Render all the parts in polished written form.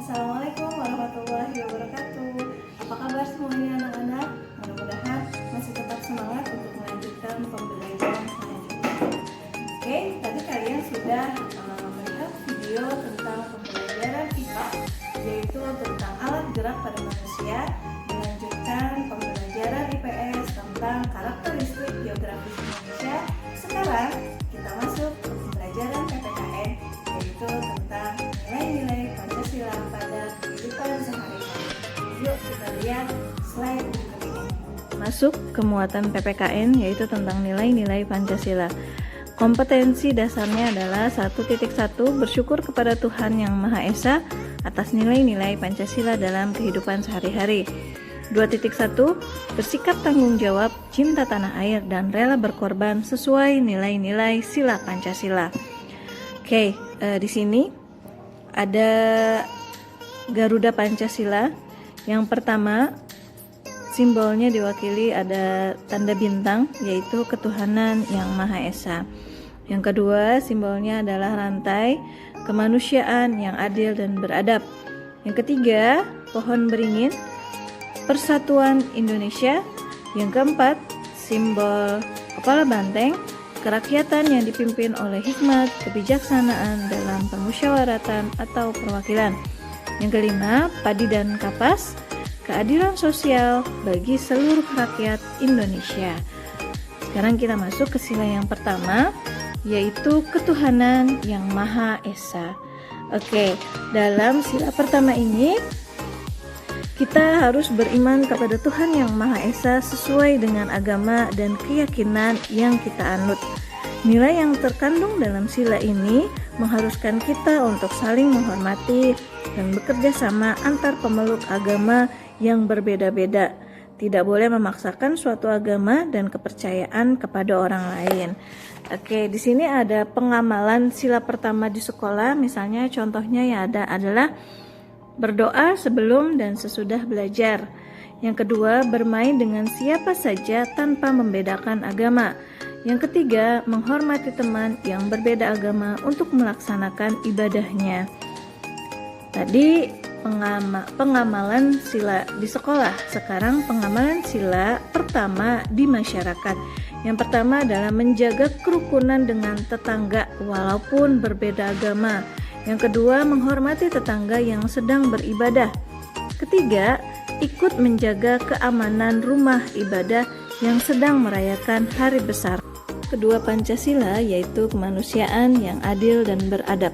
Assalamualaikum warahmatullahi wabarakatuh. Apa kabar semuanya anak-anak? Mudah-mudahan masih tetap semangat untuk melanjutkan pembelajaran selanjutnya. Oke, tadi kalian sudah melihat video tentang pembelajaran IPA, yaitu tentang alat gerak pada manusia. Melanjutkan pembelajaran IPS tentang karakteristik geografis Indonesia. Sekarang kita masuk ke pembelajaran PPKN, yaitu tentang nilai-nilai Pancasila pada kehidupan sehari-hari. Yuk kita lihat slide berikut ini. Masuk ke muatan PPKN, yaitu tentang nilai-nilai Pancasila. Kompetensi dasarnya adalah 1.1 bersyukur kepada Tuhan Yang Maha Esa atas nilai-nilai Pancasila dalam kehidupan sehari-hari. 2.1 bersikap tanggung jawab, cinta tanah air, dan rela berkorban sesuai nilai-nilai sila Pancasila. Oke, di sini ada Garuda Pancasila. Yang pertama, simbolnya diwakili ada tanda bintang, yaitu ketuhanan Yang Maha Esa. Yang kedua, simbolnya adalah rantai kemanusiaan yang adil dan beradab. Yang ketiga, pohon beringin, persatuan Indonesia. Yang keempat, simbol kepala banteng, kerakyatan yang dipimpin oleh hikmat, kebijaksanaan dalam permusyawaratan atau perwakilan. Yang kelima, padi dan kapas, keadilan sosial bagi seluruh rakyat Indonesia. Sekarang kita masuk ke sila yang pertama, yaitu ketuhanan Yang Maha Esa. Oke, dalam sila pertama ini kita harus beriman kepada Tuhan Yang Maha Esa sesuai dengan agama dan keyakinan yang kita anut. Nilai yang terkandung dalam sila ini mengharuskan kita untuk saling menghormati dan bekerja sama antar pemeluk agama yang berbeda-beda. Tidak boleh memaksakan suatu agama dan kepercayaan kepada orang lain. Oke, di sini ada pengamalan sila pertama di sekolah. Misalnya contohnya yang ada adalah berdoa sebelum dan sesudah belajar. Yang kedua, bermain dengan siapa saja tanpa membedakan agama. Yang ketiga, menghormati teman yang berbeda agama untuk melaksanakan ibadahnya. Tadi pengamalan sila di sekolah. Sekarang pengamalan sila pertama di masyarakat. Yang pertama adalah menjaga kerukunan dengan tetangga walaupun berbeda agama. Yang kedua, menghormati tetangga yang sedang beribadah. Ketiga, ikut menjaga keamanan rumah ibadah yang sedang merayakan hari besar. Kedua Pancasila yaitu kemanusiaan yang adil dan beradab.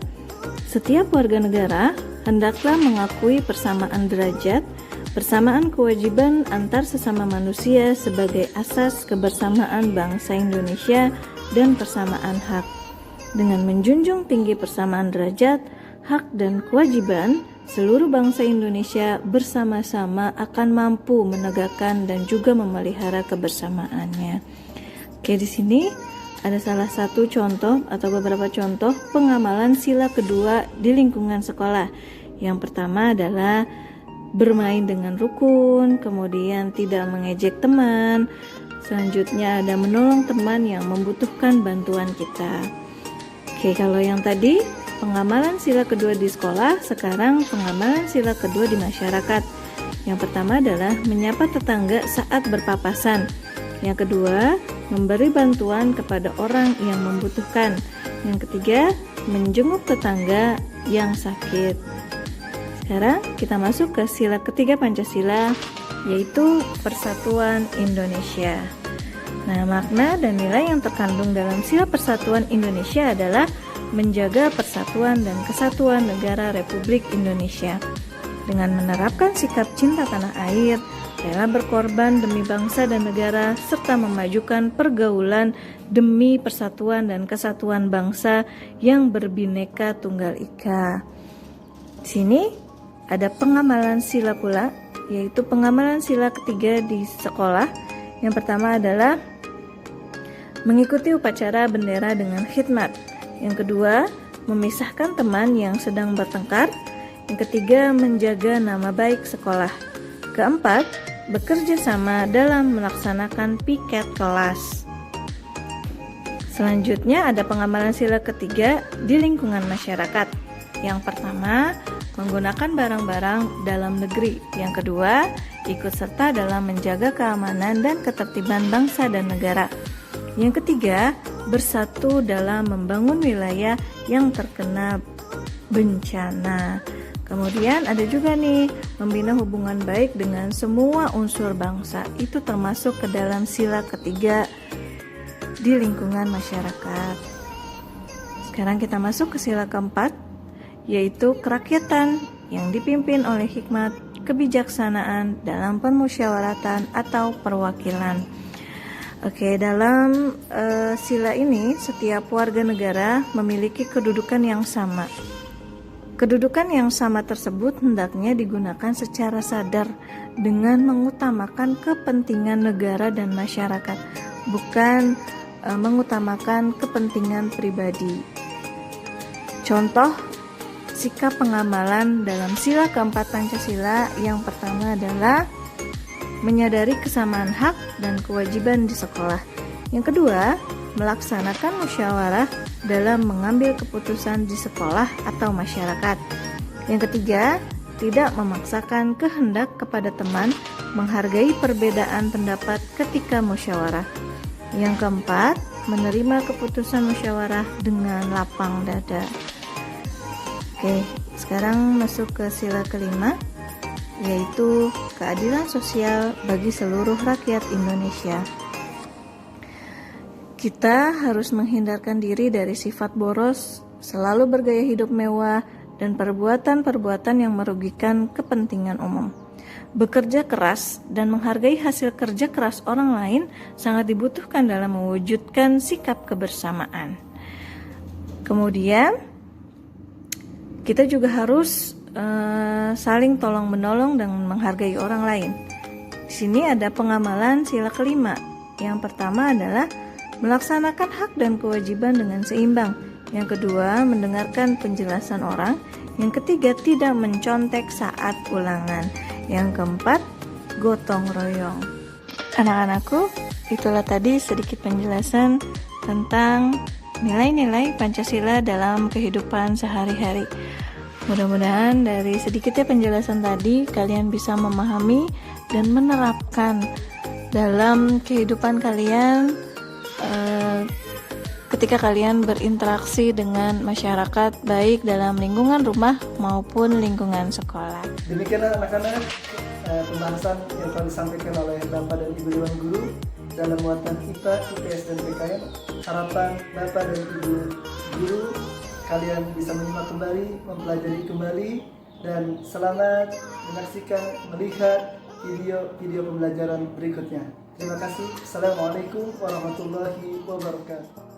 Setiap warga negara hendaklah mengakui persamaan derajat, persamaan kewajiban antar sesama manusia sebagai asas kebersamaan bangsa Indonesia dan persamaan hak. Dengan menjunjung tinggi persamaan derajat, hak dan kewajiban, seluruh bangsa Indonesia bersama-sama akan mampu menegakkan dan juga memelihara kebersamaannya. Oke, di sini ada salah satu contoh atau beberapa contoh pengamalan sila kedua di lingkungan sekolah. Yang pertama adalah bermain dengan rukun, kemudian tidak mengejek teman. Selanjutnya ada menolong teman yang membutuhkan bantuan kita. Oke, kalau yang tadi pengamalan sila kedua di sekolah, sekarang pengamalan sila kedua di masyarakat. Yang pertama adalah menyapa tetangga saat berpapasan. Yang kedua, memberi bantuan kepada orang yang membutuhkan. Yang ketiga, menjenguk tetangga yang sakit. Sekarang kita masuk ke sila ketiga Pancasila, yaitu Persatuan Indonesia. Nah, makna dan nilai yang terkandung dalam sila Persatuan Indonesia adalah menjaga persatuan dan kesatuan negara Republik Indonesia dengan menerapkan sikap cinta tanah air, rela berkorban demi bangsa dan negara, serta memajukan pergaulan demi persatuan dan kesatuan bangsa yang berbineka tunggal ika. Di sini ada pengamalan sila pula, yaitu pengamalan sila ketiga di sekolah. Yang pertama adalah mengikuti upacara bendera dengan khidmat. Yang kedua, memisahkan teman yang sedang bertengkar. Yang ketiga, menjaga nama baik sekolah. Keempat, bekerja sama dalam melaksanakan piket kelas. Selanjutnya ada pengamalan sila ketiga di lingkungan masyarakat. Yang pertama, menggunakan barang-barang dalam negeri. Yang kedua, ikut serta dalam menjaga keamanan dan ketertiban bangsa dan negara. Yang ketiga, bersatu dalam membangun wilayah yang terkena bencana. Kemudian ada juga nih, membina hubungan baik dengan semua unsur bangsa. Itu termasuk ke dalam sila ketiga di lingkungan masyarakat. Sekarang kita masuk ke sila keempat, yaitu kerakyatan yang dipimpin oleh hikmat kebijaksanaan dalam permusyawaratan atau perwakilan. Oke, dalam sila ini setiap warga negara memiliki kedudukan yang sama. Kedudukan yang sama tersebut hendaknya digunakan secara sadar dengan mengutamakan kepentingan negara dan masyarakat, bukan mengutamakan kepentingan pribadi. Contoh sikap pengamalan dalam sila keempat Pancasila yang pertama adalah menyadari kesamaan hak dan kewajiban di sekolah. Yang kedua, melaksanakan musyawarah dalam mengambil keputusan di sekolah atau masyarakat. Yang ketiga, tidak memaksakan kehendak kepada teman, menghargai perbedaan pendapat ketika musyawarah. Yang keempat, menerima keputusan musyawarah dengan lapang dada. Oke, sekarang masuk ke sila kelima, yaitu keadilan sosial bagi seluruh rakyat Indonesia. Kita harus menghindarkan diri dari sifat boros, selalu bergaya hidup mewah, dan perbuatan-perbuatan yang merugikan kepentingan umum. Bekerja keras dan menghargai hasil kerja keras orang lain sangat dibutuhkan dalam mewujudkan sikap kebersamaan. Kemudian, kita juga harus saling tolong-menolong dan menghargai orang lain. Di sini ada pengamalan sila kelima. Yang pertama adalah melaksanakan hak dan kewajiban dengan seimbang. Yang kedua, mendengarkan penjelasan orang. Yang ketiga, tidak mencontek saat ulangan. Yang keempat, gotong royong. Anak-anakku, itulah tadi sedikit penjelasan tentang nilai-nilai Pancasila dalam kehidupan sehari-hari. Mudah-mudahan dari sedikitnya penjelasan tadi kalian bisa memahami dan menerapkan dalam kehidupan kalian ketika kalian berinteraksi dengan masyarakat, baik dalam lingkungan rumah maupun lingkungan sekolah. Demikianlah anak-anak pembahasan yang telah disampaikan oleh Bapak dan Ibu Dewan Guru dalam muatan IPA, IPS, dan PKN. Harapan Bapak dan Ibu Guru kalian bisa menyimak kembali, mempelajari kembali, dan selamat menyaksikan, melihat video pembelajaran berikutnya. Terima kasih. Assalamualaikum warahmatullahi wabarakatuh.